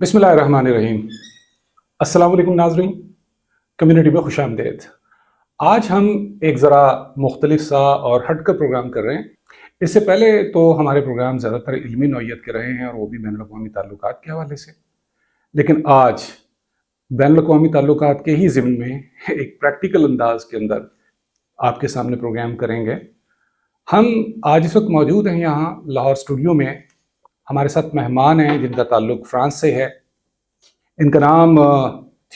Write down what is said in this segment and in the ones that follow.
बिस्मिल्लाहिर्रहमानिर्रहीम। अस्सलाम वालेकुम नाज़रीन, कम्युनिटी में खुश आमदीद। आज हम एक ज़रा मुख्तलिफ सा और हटकर प्रोग्राम कर रहे हैं। इससे पहले तो हमारे प्रोग्राम ज़्यादातर इल्मी नौइयत के रहे हैं और वो भी बैनुल अक़वामी ताल्लुकात के हवाले से। लेकिन आज बैनुल अक़वामी ताल्लुकात के ही ज़िम्न में एक प्रैक्टिकल अंदाज के अंदर आपके सामने प्रोग्राम करेंगे। हम आज इस वक्त मौजूद हैं यहाँ लाहौर स्टूडियो में। हमारे साथ मेहमान हैं जिनका ताल्लुक फ़्रांस से है। इनका नाम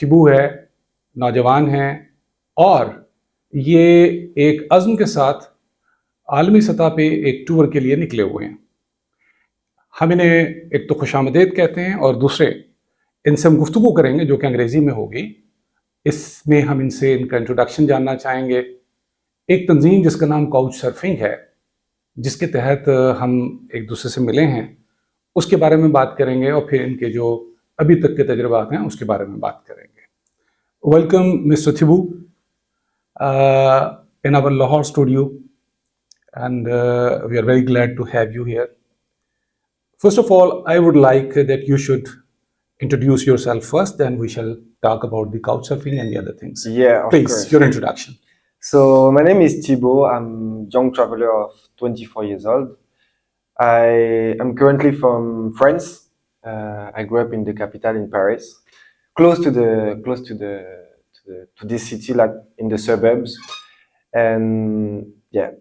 थिबू है, नौजवान हैं और ये एक अज़्म के साथ आलमी सतह पे एक टूर के लिए निकले हुए हैं। हम इन्हें एक तो खुशामदीद कहते हैं और दूसरे इनसे हम गुफ्तगू करेंगे जो कि अंग्रेज़ी में होगी। इसमें हम इनसे इनका इंट्रोडक्शन जानना चाहेंगे। एक तंजीम जिसका नाम काउच सर्फिंग है, जिसके तहत हम एक दूसरे से मिले हैं, उसके बारे में बात करेंगे और फिर इनके जो अभी तक के तजुर्बात हैं उसके बारे में बात करेंगे। वेलकम मिस्टर थिबू in our Lahore studio, and we are very glad to have you here. First of all, I would like that you should introduce yourself first, then we shall talk about the couchsurfing and the other things. Yeah, of Please, course. your introduction. So my name is Thibo. I'm a young traveler of 24 years old. I am currently from France. I grew up in the capital in Paris, close to this city, like in the suburbs. And yeah.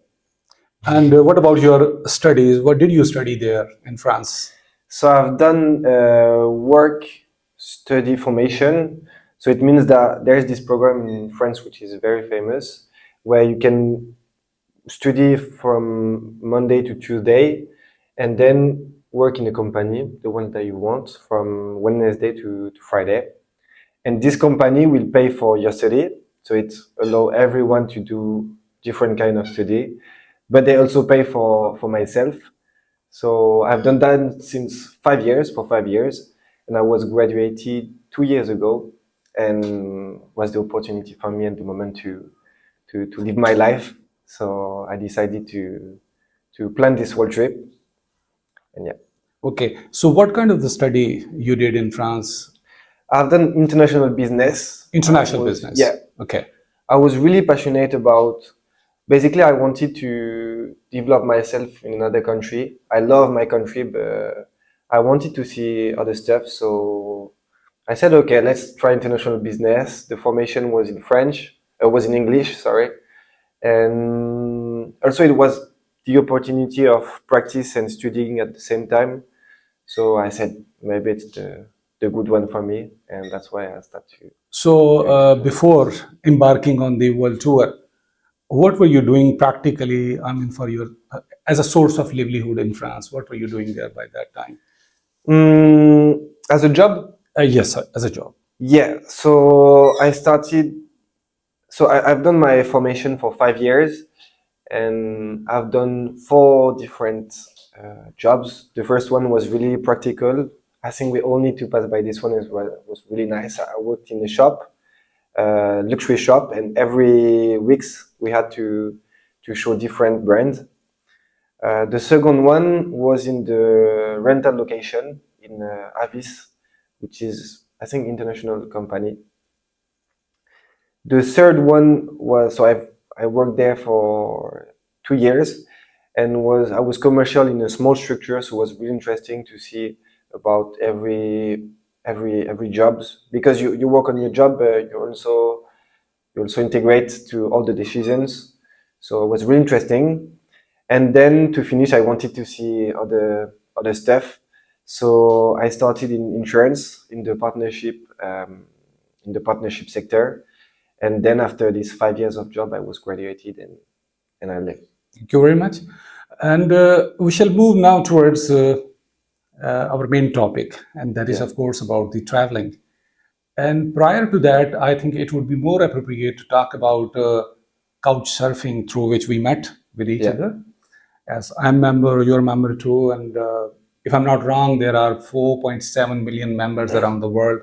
And what about your studies? What did you study there in France? So I've done work study formation. So it means that there is this program in France which is very famous, where you can study from Monday to Tuesday, and then work in a company, the one that you want, from Wednesday to Friday. And this company will pay for your study. So it allows everyone to do different kind of study, but they also pay for myself. So I've done that since 5 years, for 5 years, and I was graduated 2 years ago, and was the opportunity for me at the moment to live my life. So I decided to plan this world trip, and yeah. Okay, so what kind of the study you did in France? I've done international business. International business. Yeah. Okay. I was really passionate about. Basically, I wanted to develop myself in another country. I love my country, but I wanted to see other stuff. So I said, okay, let's try international business. The formation was in French, was in English, sorry. And also it was the opportunity of practice and studying at the same time. So I said, maybe it's the good one for me. And that's why I started. So before embarking on the world tour, what were you doing practically, I mean, for your, as a source of livelihood in France? What were you doing there by that time? As a job? Yes, sir, as a job. Yeah, so I started, so I've done my formation for 5 years, and I've done 4 different jobs. The first one was really practical. I think we all need to pass by this one as well. It was really nice. I worked in a shop, luxury shop, and every weeks we had to show different brands. The second one was in the rental location in Avis, which is, I think, international company. The third one was, so I worked there for 2 years, and I was commercial in a small structure, so it was really interesting to see about every jobs, because you work on your job, you also integrate to all the decisions. So it was really interesting. And then to finish, I wanted to see other stuff. So I started in insurance in the partnership sector. And then after these 5 years of job, I was graduated and I left. Thank you very much. And we shall move now towards our main topic, and that is, of course, about the traveling. And prior to that, I think it would be more appropriate to talk about couch surfing, through which we met with each other. As I'm a member, you're a member too, and if I'm not wrong, there are 4.7 million members around the world.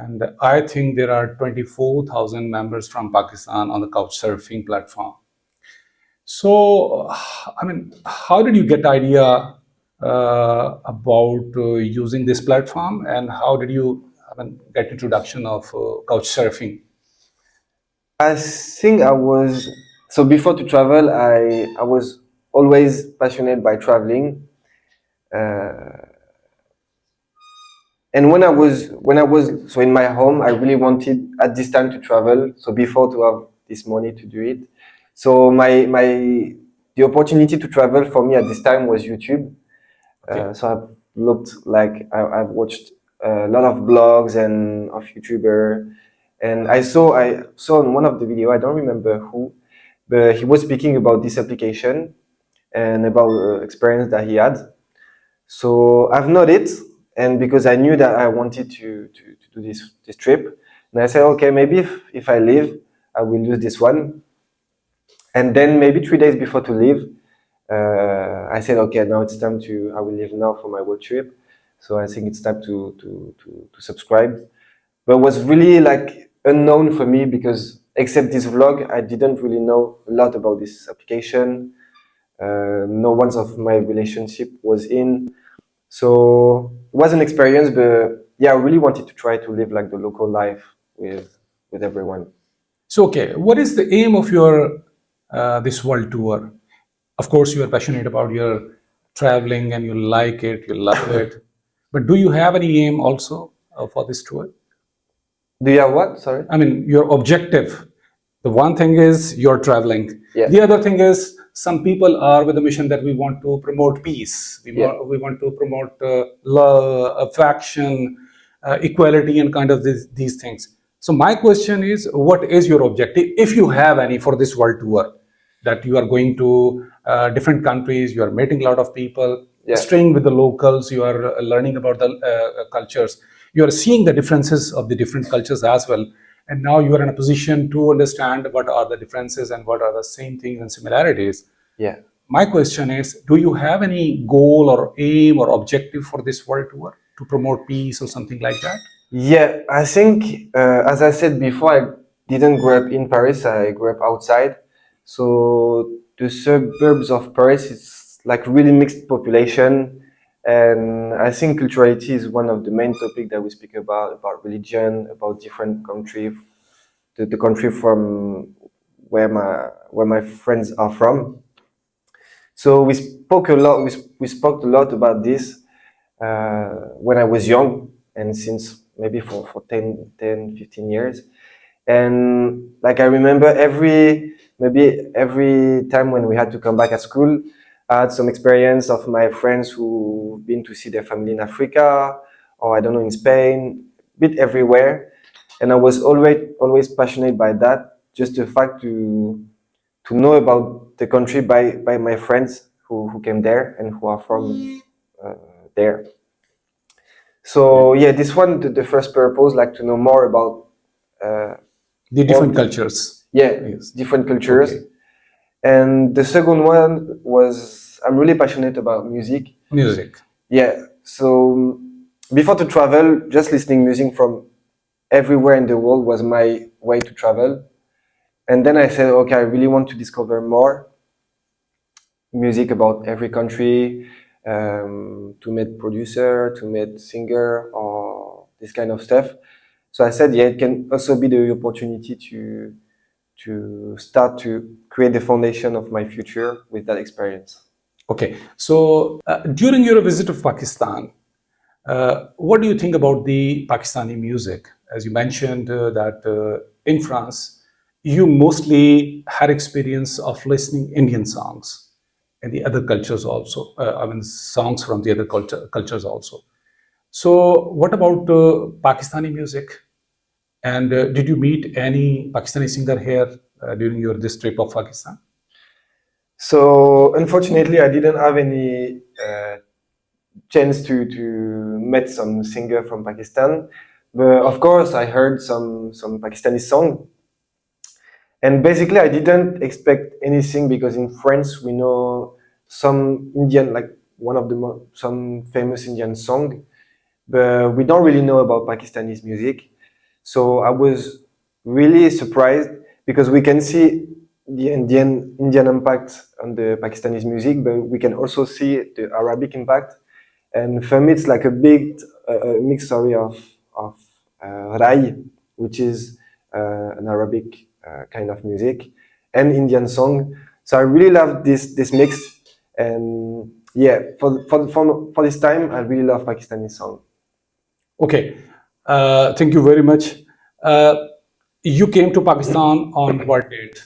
And I think there are 24,000 members from Pakistan on the couch surfing platform. So, I mean, how did you get the idea about using this platform, and how did you, I mean, get introduction of couch surfing? I think I was so before to travel. I was always passionate by traveling, and when I was so in my home, I really wanted at this time to travel. So before to have this money to do it, so my the opportunity to travel for me at this time was YouTube. Okay. So I've looked like I've watched a lot of blogs and of YouTuber, and I saw in one of the video, I don't remember who, but he was speaking about this application and about experience that he had. So I've not it, and because I knew that I wanted to do this trip, and I said, okay, maybe if I leave, I will use this one. And then maybe 3 days before to leave, I said, okay, now it's time to. I will leave now for my world trip. So I think it's time to subscribe. But it was really like unknown for me because except this vlog, I didn't really know a lot about this application. No one's of my relationship was in. So it was an experience, but yeah, I really wanted to try to live like the local life with everyone. So, okay, what is the aim of your this world tour? Of course, you are passionate about your traveling and you like it, you love it. But do you have any aim also for this tour? Do you have what? Sorry. I mean, your objective. The one thing is you're traveling. Yeah. The other thing is some people are with a mission that we want to promote peace. Yeah. We want to promote love, affection, equality, and kind of these things. So my question is, what is your objective, if you have any, for this world tour? That you are going to different countries, you are meeting a lot of people, Yeah. staying with the locals, you are learning about the cultures, you are seeing the differences of the different cultures as well, and now you are in a position to understand what are the differences and what are the same things and similarities. Yeah. My question is, do you have any goal or aim or objective for this world tour to promote peace or something like that? Yeah, I think, as I said before, I didn't grow up in Paris. I grew up outside. So the suburbs of Paris, it's like really mixed population. And I think culturality is one of the main topics that we speak about religion, about different country, the country from where my friends are from. So we spoke a lot. We spoke a lot about this when I was young, and since maybe for 15 years. And like I remember maybe every time when we had to come back at school, I had some experience of my friends who been to see their family in Africa, or I don't know, in Spain, bit everywhere. And I was always passionate by that. Just the fact to know about the country by my friends who came there and who are from there. So yeah, this one, the first purpose, like to know more about The all different cultures. yeah, Yes. different cultures. Okay. And the second one was I'm really passionate about music. Music. Yeah, so before to travel, just listening music from everywhere in the world was my way to travel. And then I said, okay, I really want to discover more music about every country, to meet producer, to meet singer, or this kind of stuff. So I said, yeah, it can also be the opportunity to start to create the foundation of my future with that experience. Okay. So during your visit of Pakistan, what do you think about the Pakistani music? As you mentioned that in France, you mostly had experience of listening Indian songs and the other cultures also. I mean, songs from the other cultures also. So, what about Pakistani music? And did you meet any Pakistani singer here during your this trip of Pakistan? So unfortunately, I didn't have any chance to meet some singer from Pakistan, but of course I heard some Pakistani song. And basically, I didn't expect anything because in France we know some Indian, like one of the some famous Indian song, but we don't really know about Pakistani music. So I was really surprised because we can see the Indian impact on the Pakistani music, but we can also see the Arabic impact. And for me, it's like a big mix, sorry, of Rai, which is an Arabic kind of music, and Indian song. So I really love this mix, and yeah, for this time, I really love Pakistani song. Okay, thank you very much. Uh, you came to Pakistan on what date?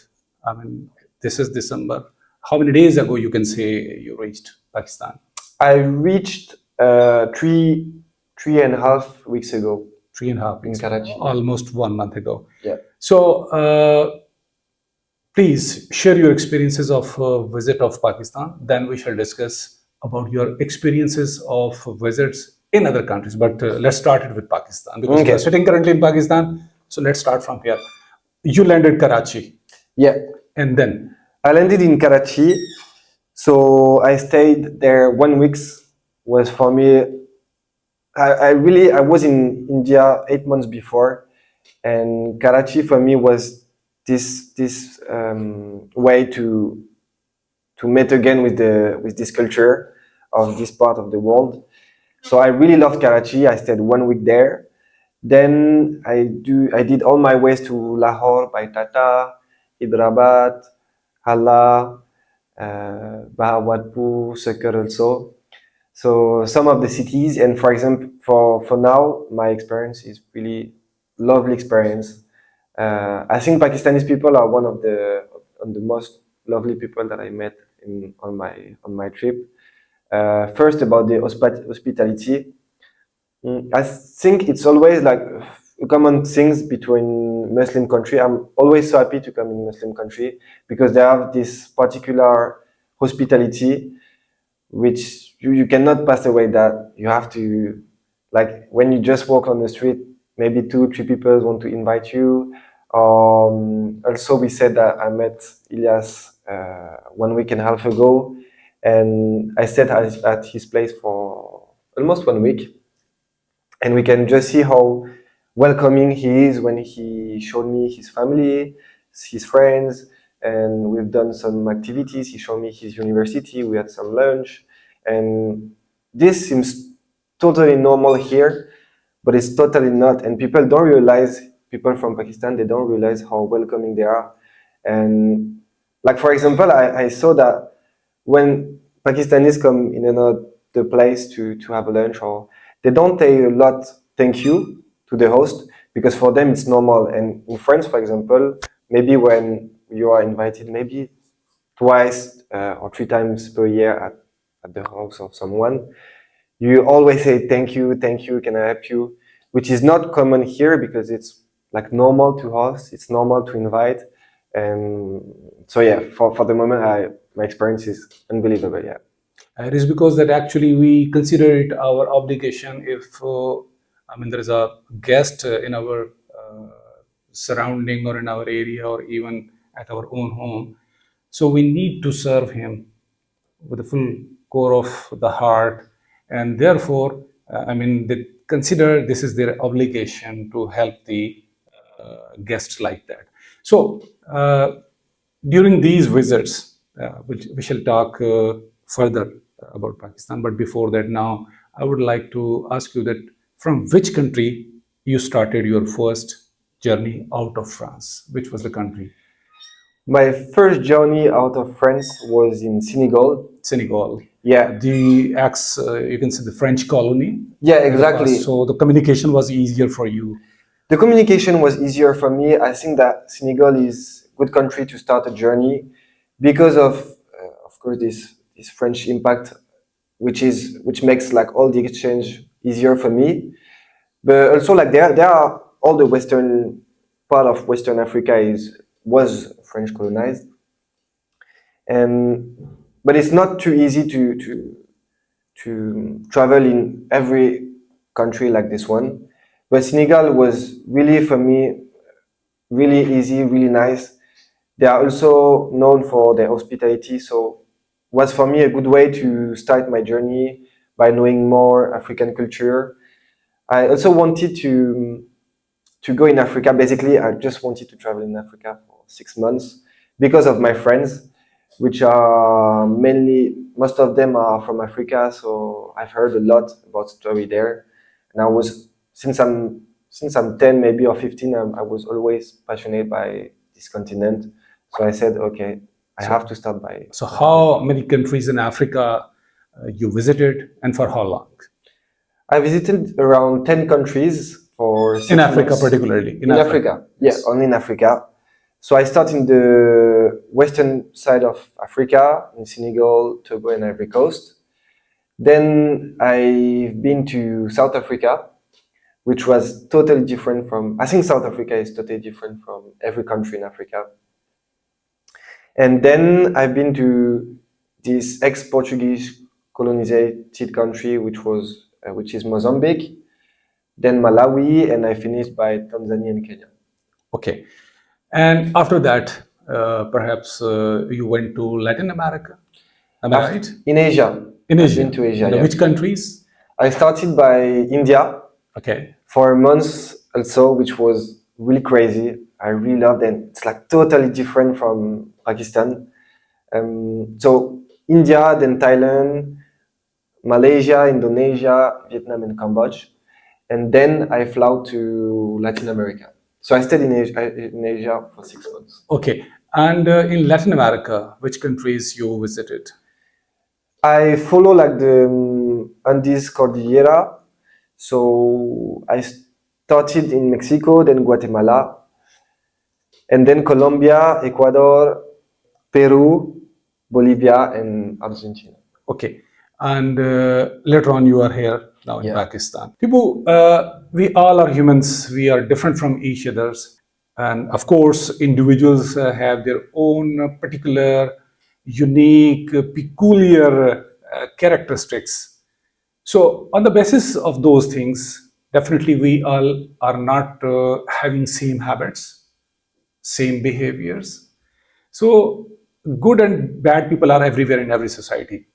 I mean, this is December. How many days ago you can say you reached Pakistan? I reached three and a half weeks ago 3.5 in weeks, Karachi. almost 1 month ago. Yeah. So, please share your experiences of visit of Pakistan. Then we shall discuss about your experiences of visits in other countries. But let's start it with Pakistan because we are Okay. sitting currently in Pakistan. So let's start from here. You landed Karachi, Yeah. and then I landed in Karachi, so I stayed there 1 week. Was for me. I was in India 8 months before, and Karachi for me was this way to meet again with this culture of this part of the world. So I really loved Karachi. I stayed 1 week there. Then I did all my ways to Lahore by Tata, Hyderabad, Hala, Bahawalpur, Sakar also. So some of the cities, and for example, for now, my experience is really lovely experience. I think Pakistani people are one of the most lovely people that I met on my trip. First about the hospitality. I think it's always like a common things between Muslim country. I'm always so happy to come in Muslim country because they have this particular hospitality which you cannot pass away that. You have to, like when you just walk on the street, maybe two, three people want to invite you. Also, we said that I met Ilyas 1 week and a half ago, and I stayed at his place for almost 1 week, and we can just see how welcoming he is when he showed me his family, his friends, and we've done some activities. He showed me his university. We had some lunch, and this seems totally normal here, but it's totally not. And people don't realize, people from Pakistan, they don't realize how welcoming they are. And like for example, I saw that when Pakistanis come in another place to have a lunch, or they don't say a lot thank you to the host because for them it's normal. And in France, for example, maybe when you are invited, maybe twice or three times per year at the house of someone, you always say thank you, can I help you? Which is not common here because it's like normal to host, it's normal to invite. And so yeah, for the moment, my experience is unbelievable. Yeah. it is because that actually we consider it our obligation if I mean there is a guest in our surrounding or in our area or even at our own home, so we need to serve him with the full core of the heart, and therefore I mean they consider this is their obligation to help the guests like that. So during these visits, which we shall talk further about Pakistan, but before that, now I would like to ask you that from which country you started your first journey out of France? Which was the country? My first journey out of France was in Senegal. Senegal. Yeah. The you can say the French colony. Yeah, in the past. exactly. So the communication was easier for you. The communication was easier for me. I think that Senegal is a good country to start a journey because of course, this French impact, which makes like all the exchange easier for me. But also like there are all the western part of Western Africa was French colonized, and but it's not too easy to travel in every country like this one. But Senegal was really for me really easy, really nice. They are also known for their hospitality, so was for me a good way to start my journey by knowing more African culture. I also wanted to go in Africa. Basically, I just wanted to travel in Africa for 6 months because of my friends, which are mainly, most of them are from Africa, so I've heard a lot about story there. And I was, since I'm 10 maybe or 15, I was always passionate by this continent. So I said, okay, I have to start by. So how many countries in Africa you visited, and for how long? I visited around 10 countries for 6 In Africa, months. particularly. In Africa, yeah, only in Africa. So I started in the western side of Africa, in Senegal, Togo, and Ivory Coast. Then I've been to South Africa, which was totally different from, I think South Africa is totally different from every country in Africa. And then I've been to this ex-Portuguese colonized country, which is Mozambique, then Malawi, and I finished by Tanzania and Kenya. Okay. And after that, perhaps you went to Latin America. Am I right? In Asia. In Asia. I've been to Asia, yeah. Which countries? I started by India. Okay. For a month also, which was really crazy. I really loved it. It's like totally different from Pakistan. So India, then Thailand, Malaysia, Indonesia, Vietnam, and Cambodia. And then I flew to Latin America. So I stayed in Asia for 6 months. Okay. And in Latin America, which countries you visited? I follow like the Andes Cordillera. So I started in Mexico, then Guatemala, and then Colombia, Ecuador, Peru, Bolivia, and Argentina. Okay. And later on, you are here now in Pakistan. People, we all are humans. We are different from each others. And of course, individuals have their own particular, unique, peculiar characteristics. So on the basis of those things, definitely we all are not having same habits, same behaviors. So good and bad people are everywhere in every society.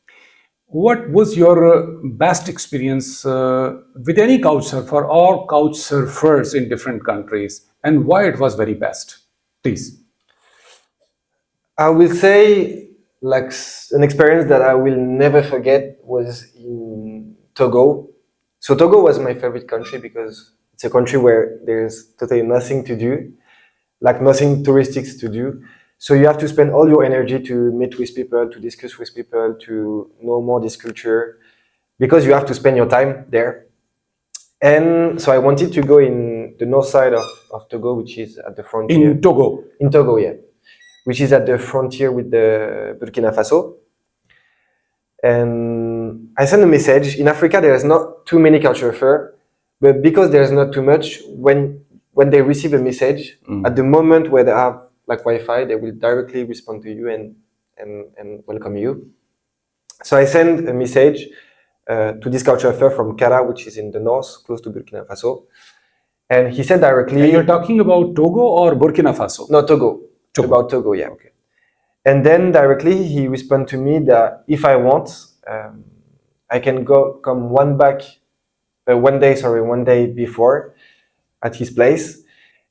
What was your best experience with any couch surfer or couch surfers in different countries, and why it was very best? Please. I will say like an experience that I will never forget was in Togo. So Togo was my favorite country because it's a country where there's totally nothing to do, like nothing touristic to do. So you have to spend all your energy to meet with people, to discuss with people, to know more this culture, because you have to spend your time there. And so I wanted to go in the north side of Togo, which is at the frontier. In Togo? In Togo, yeah. Which is at the frontier with the Burkina Faso. And I sent a message. In Africa, there's not too many couch surfers, but because there's not too much, when they receive a message, at the moment where they have like Wi-Fi, they will directly respond to you and welcome you. So I sent a message to this couch surfer from Kara, which is in the north, close to Burkina Faso. And he said directly... And you're talking about Togo or Burkina Faso? No, Togo. About Togo, yeah. Okay. And then directly he responded to me that if I want, I can come one day before at his place,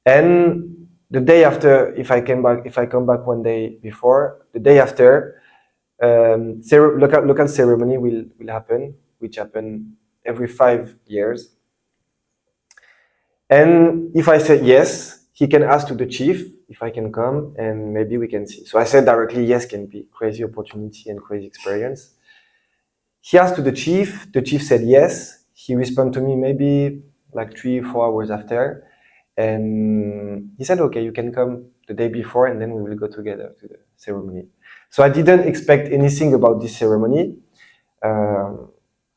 and the day after, if I come back one day before, the day after, local ceremony will happen, which happen every 5 years. And if I say yes, he can ask to the chief if I can come, and maybe we can see. So I said directly, yes, can be crazy opportunity and crazy experience. He asked to the chief said yes. He responded to me maybe like 3-4 hours after, and he said, okay, you can come the day before, and then we will go together to the ceremony. So I didn't expect anything about this ceremony. I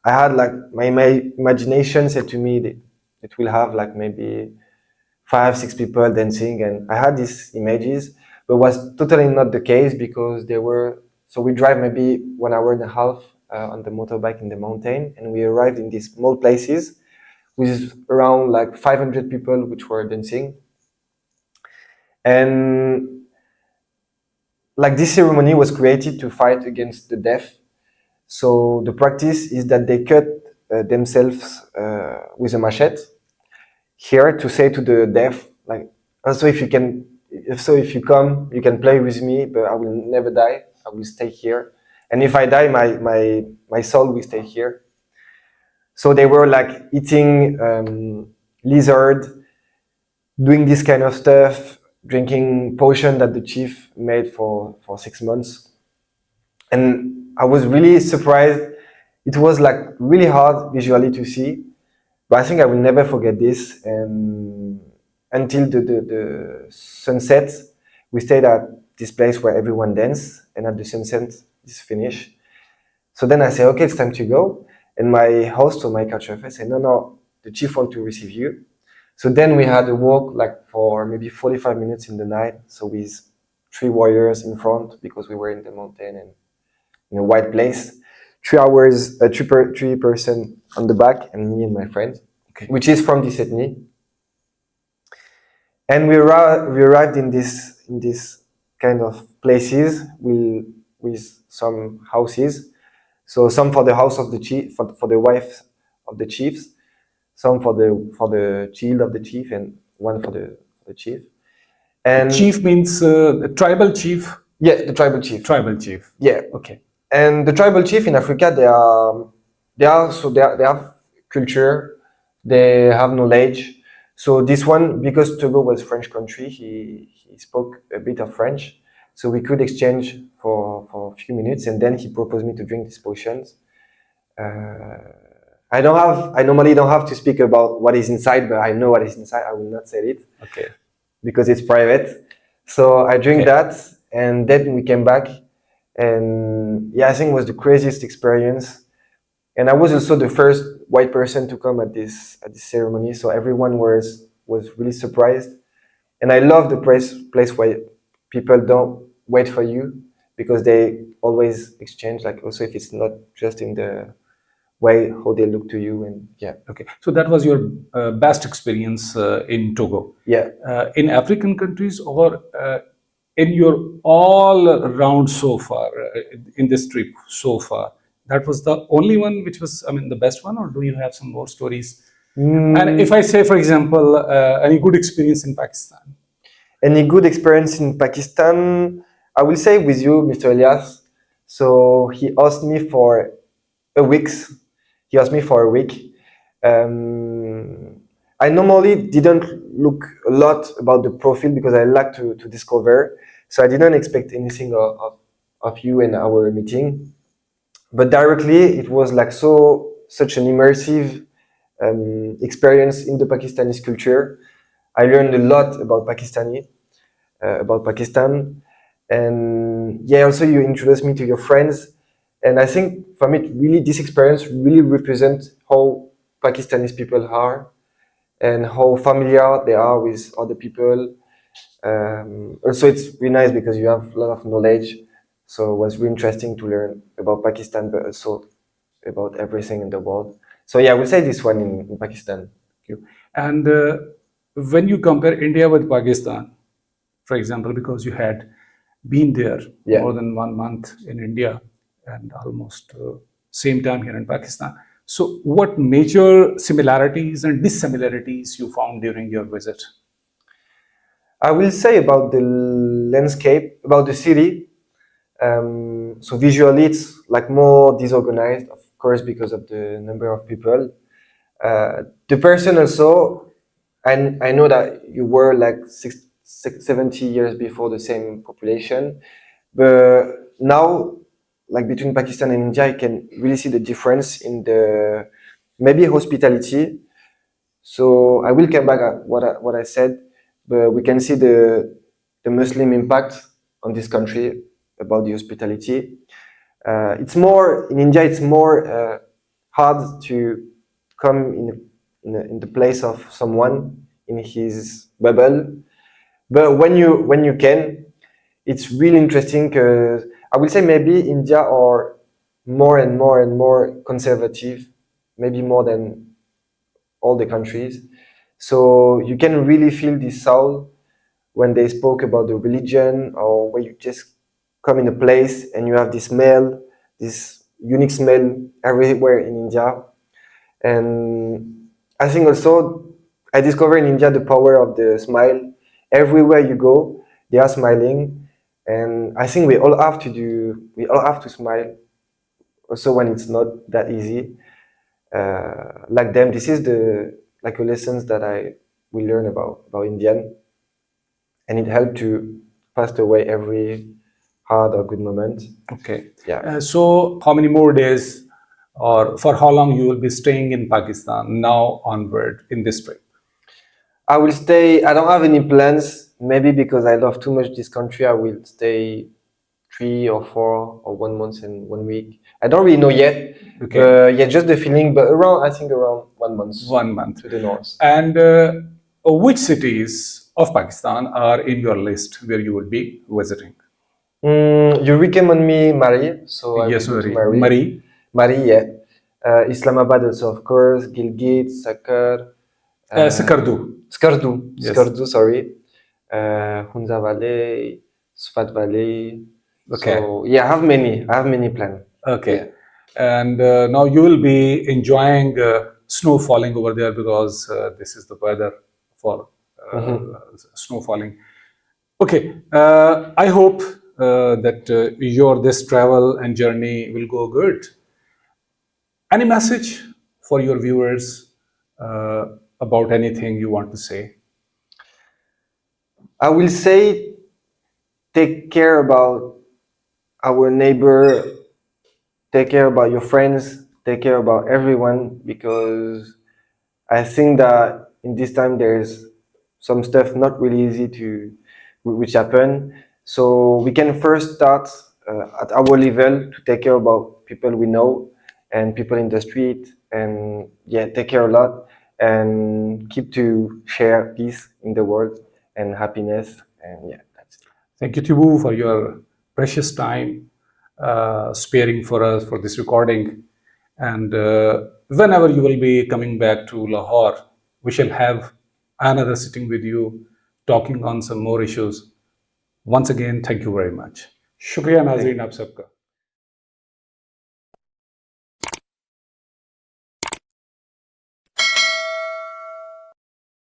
had like my imagination said to me that it will have like maybe 5-6 people dancing, and I had these images, but it was totally not the case because so we drive maybe 1 hour and a half on the motorbike in the mountain, and we arrived in these small places with around like 500 people which were dancing. And like this ceremony was created to fight against the deaf. So the practice is that they cut themselves with a machete here to say to the deaf, like, also if you can if you come, you can play with me, but I will never die. I will stay here. And if I die, my soul will stay here. So they were like eating lizard, doing this kind of stuff, drinking potion that the chief made for 6 months. And I was really surprised. It was like really hard visually to see, but I think I will never forget this. And until the sunset, we stayed at this place where everyone danced, and at the sunset, it's finished. So then I say, okay, it's time to go. And my host or my couchsurfer said, no, the chief want to receive you. So then we had a walk like for maybe 45 minutes in the night. So with 3 warriors in front, because we were in the mountain and in a wide place. 3 hours, three person on the back, and me and my friend, which is from this ethnic. And we arrived in this kind of places with some houses. So some for the house of the chief, for the wife of the chiefs, some for the child of the chief, and one for the chief. And Chief means the tribal chief. Yeah, the tribal chief. Tribal chief. Yeah. Okay. And the tribal chief in Africa, they have culture, they have knowledge. So this one, because Togo was French country, he spoke a bit of French, so we could exchange for a few minutes, and then he proposed me to drink these potions. I normally don't have to speak about what is inside, but I know what is inside. I will not say it. Okay. Because it's private. So I drink that, and then we came back. And yeah, I think it was the craziest experience. And I was also the first white person to come at this ceremony, so everyone was really surprised. And I love the place where people don't wait for you, because they always exchange, like also if it's not just in the way how they look to you. And yeah. Okay. So that was your best experience in Togo. Yeah. In African countries, or in your all around so far, in this trip so far, that was the only one which was, I mean, the best one, or do you have some more stories? And if I say, for example, any good experience in Pakistan? Any good experience in Pakistan? I will say with you, Mr. Ilyas. So he asked me for a week. He asked me for a week. I normally didn't look a lot about the profile because I like to discover. So I didn't expect anything of you and our meeting. But directly, it was like such an immersive experience in the Pakistani culture. I learned a lot about about Pakistan. And yeah, also you introduced me to your friends. And I think for me, really, this experience really represents how Pakistanis people are and how familiar they are with other people. Also, it's really nice because you have a lot of knowledge. So it was really interesting to learn about Pakistan, but also about everything in the world. So yeah, I would say this one in Pakistan. And when you compare India with Pakistan, for example, because you had been there more than 1 month in India and almost same time here in Pakistan. So what major similarities and dissimilarities you found during your visit? I will say about the landscape, about the city. So visually, it's like more disorganized, of course, because of the number of people. The person also, and I know that you were like 70 years before the same population, but now, like between Pakistan and India, I can really see the difference in the maybe hospitality. So I will come back at what I said, but we can see the Muslim impact on this country about the hospitality. It's more in India. It's more hard to come in the place of someone in his bubble, but when you can, it's really interesting because I will say maybe India are more and more and more conservative, maybe more than all the countries. So you can really feel the soul when they spoke about the religion, or where you just come in a place and you have this smell, this unique smell everywhere in India. And I think also I discovered in India the power of the smile. Everywhere you go, they are smiling, and I think we all have to smile also when it's not that easy. Like them, this is the like a lessons that I we learn about Indian, and it helped to pass away every hard or good moment. Okay. Yeah. So how many more days or for how long you will be staying in Pakistan now onward in this trip? I will stay. I don't have any plans. Maybe because I love too much this country, I will stay 3 or 4 or 1 month and 1 week. I don't really know yet. Okay. Yeah, just the feeling. But I think around 1 month 1 month. to the north. And which cities of Pakistan are in your list where you would be visiting? You recommend me Mari, so I will Yes, go to Mari. Mari. Mari. Mari, yeah. Islamabad also, of course. Gilgit, Sakar. Sikardu. Skardu. Yes. Skardu, sorry. Hunza Valley, Sfat Valley. Okay. So yeah, I have many plans. Okay. Yeah. And now you will be enjoying snow falling over there because this is the weather for snow falling. Okay. I hope that your this travel and journey will go good. Any message for your viewers about anything you want to say? I will say take care about our neighbor, take care about your friends, take care about everyone, because I think that in this time there's some stuff not really easy to which happen. So we can first start at our level to take care about people we know and people in the street, and yeah, take care a lot and keep to share peace in the world and happiness, and yeah, that's it. Thank you, Thibo, for your precious time sparing for us for this recording. And whenever you will be coming back to Lahore, we shall have another sitting with you talking on some more issues. Once again, thank you very much. शुक्रिया नाजरीन आप सबका